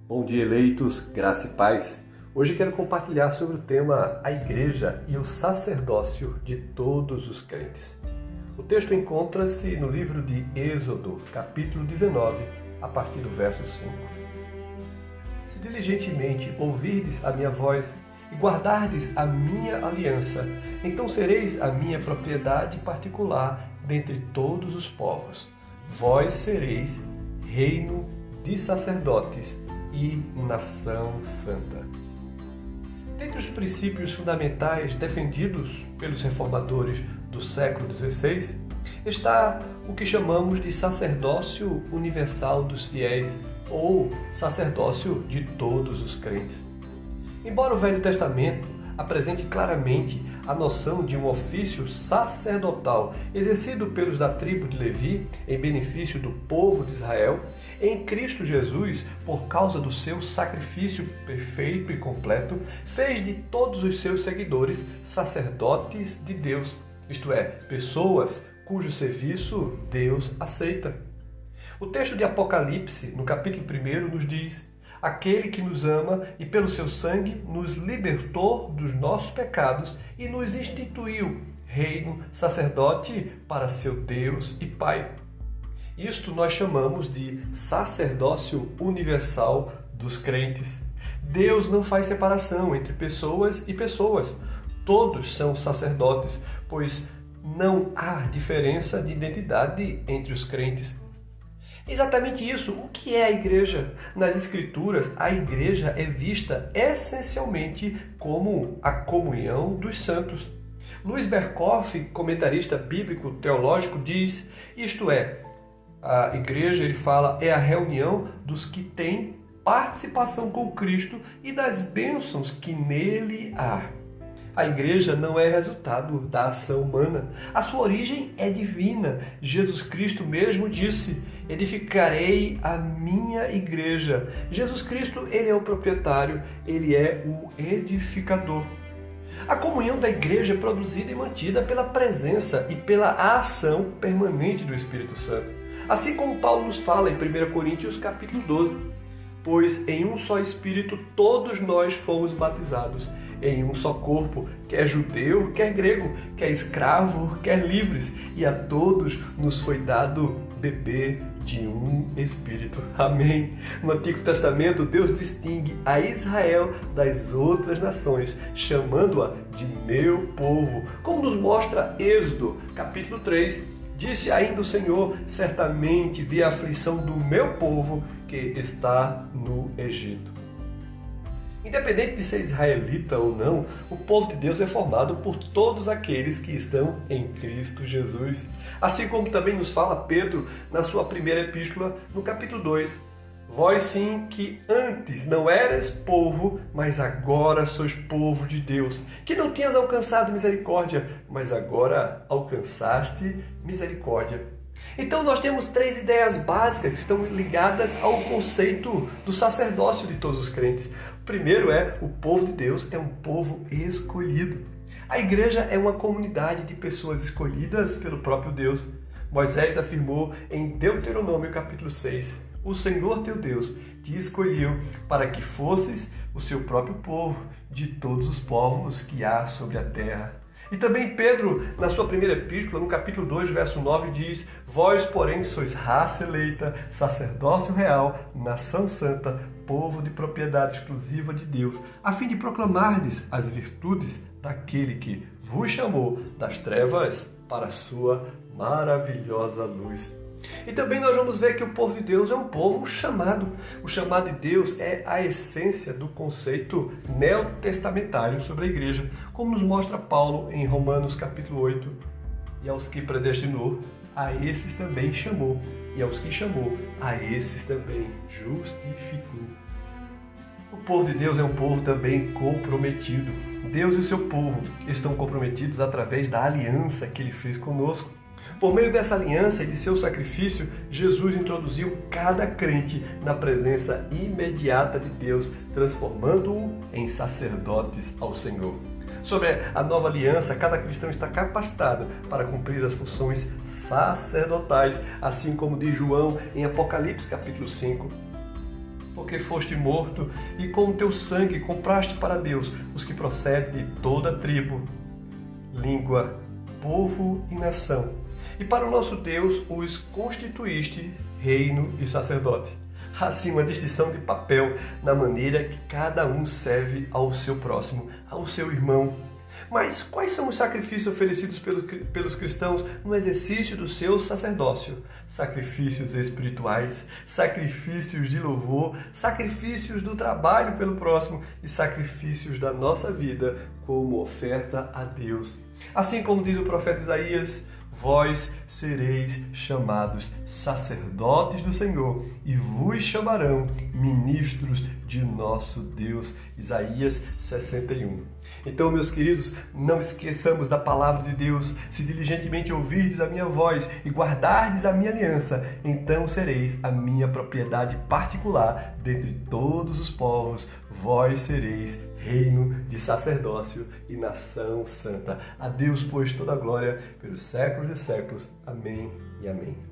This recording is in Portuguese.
Bom dia, eleitos, graça e paz. Hoje quero compartilhar sobre o tema a igreja e o sacerdócio de todos os crentes. O texto encontra-se no livro de Êxodo, capítulo 19, a partir do verso 5. Se diligentemente ouvirdes a minha voz e guardardes a minha aliança, então sereis a minha propriedade particular dentre todos os povos. Vós sereis reino de sacerdotes e nação santa. Dentre os princípios fundamentais defendidos pelos reformadores do século XVI, está o que chamamos de sacerdócio universal dos fiéis ou sacerdócio de todos os crentes. Embora o Velho Testamento apresente claramente a noção de um ofício sacerdotal exercido pelos da tribo de Levi em benefício do povo de Israel, em Cristo Jesus, por causa do seu sacrifício perfeito e completo, fez de todos os seus seguidores sacerdotes de Deus, isto é, pessoas cujo serviço Deus aceita. O texto de Apocalipse, no capítulo 1, nos diz: aquele que nos ama e pelo seu sangue nos libertou dos nossos pecados e nos instituiu reino, sacerdote para seu Deus e Pai. Isto nós chamamos de sacerdócio universal dos crentes. Deus não faz separação entre pessoas e pessoas. Todos são sacerdotes, pois não há diferença de identidade entre os crentes. Exatamente isso. O que é a igreja? Nas Escrituras, a igreja é vista essencialmente como a comunhão dos santos. Luiz Berkoff, comentarista bíblico teológico, diz, isto é, a igreja, ele fala, é a reunião dos que têm participação com Cristo e das bênçãos que nele há. A igreja não é resultado da ação humana. A sua origem é divina. Jesus Cristo mesmo disse, edificarei a minha igreja. Jesus Cristo, ele é o proprietário, ele é o edificador. A comunhão da igreja é produzida e mantida pela presença e pela ação permanente do Espírito Santo. Assim como Paulo nos fala em 1 Coríntios capítulo 12, pois em um só Espírito todos nós fomos batizados, em um só corpo, quer judeu, quer grego, quer escravo, quer livres, e a todos nos foi dado beber de um Espírito. Amém. No Antigo Testamento, Deus distingue a Israel das outras nações, chamando-a de meu povo, como nos mostra Êxodo, capítulo 3. Disse ainda o Senhor, certamente vi a aflição do meu povo que está no Egito. Independente de ser israelita ou não, o povo de Deus é formado por todos aqueles que estão em Cristo Jesus. Assim como também nos fala Pedro na sua primeira epístola, no capítulo 2. Vós sim que antes não eras povo, mas agora sois povo de Deus, que não tinhas alcançado misericórdia, mas agora alcançaste misericórdia. Então nós temos 3 ideias básicas que estão ligadas ao conceito do sacerdócio de todos os crentes. O primeiro é, o povo de Deus é um povo escolhido. A igreja é uma comunidade de pessoas escolhidas pelo próprio Deus. Moisés afirmou em Deuteronômio capítulo 6, o Senhor teu Deus te escolheu para que fosses o seu próprio povo de todos os povos que há sobre a terra. E também Pedro, na sua primeira epístola, no capítulo 2, verso 9, diz: vós, porém, sois raça eleita, sacerdócio real, nação santa, povo de propriedade exclusiva de Deus, a fim de proclamardes as virtudes daquele que vos chamou das trevas para a sua maravilhosa luz. E também nós vamos ver que o povo de Deus é um povo chamado. O chamado de Deus é a essência do conceito neotestamentário sobre a igreja, como nos mostra Paulo em Romanos capítulo 8. E aos que predestinou, a esses também chamou. E aos que chamou, a esses também justificou. O povo de Deus é um povo também comprometido. Deus e o seu povo estão comprometidos através da aliança que ele fez conosco. Por meio dessa aliança e de seu sacrifício, Jesus introduziu cada crente na presença imediata de Deus, transformando-o em sacerdotes ao Senhor. Sobre a nova aliança, cada cristão está capacitado para cumprir as funções sacerdotais, assim como diz João em Apocalipse capítulo 5. porque foste morto e com o teu sangue compraste para Deus os que procedem de toda tribo, língua, povo e nação. E para o nosso Deus os constituíste reino e sacerdote. Assim, uma distinção de papel na maneira que cada um serve ao seu próximo, ao seu irmão. Mas quais são os sacrifícios oferecidos pelos cristãos no exercício do seu sacerdócio? Sacrifícios espirituais, sacrifícios de louvor, sacrifícios do trabalho pelo próximo e sacrifícios da nossa vida como oferta a Deus. Assim como diz o profeta Isaías, vós sereis chamados sacerdotes do Senhor e vos chamarão ministros de nosso Deus. Isaías 61. Então, meus queridos, não esqueçamos da palavra de Deus. Se diligentemente ouvirdes a minha voz e guardardes a minha aliança, então sereis a minha propriedade particular dentre todos os povos. Vós sereis reino de sacerdócio e nação santa. A Deus, pois, toda a glória pelos séculos e séculos. Amém e amém.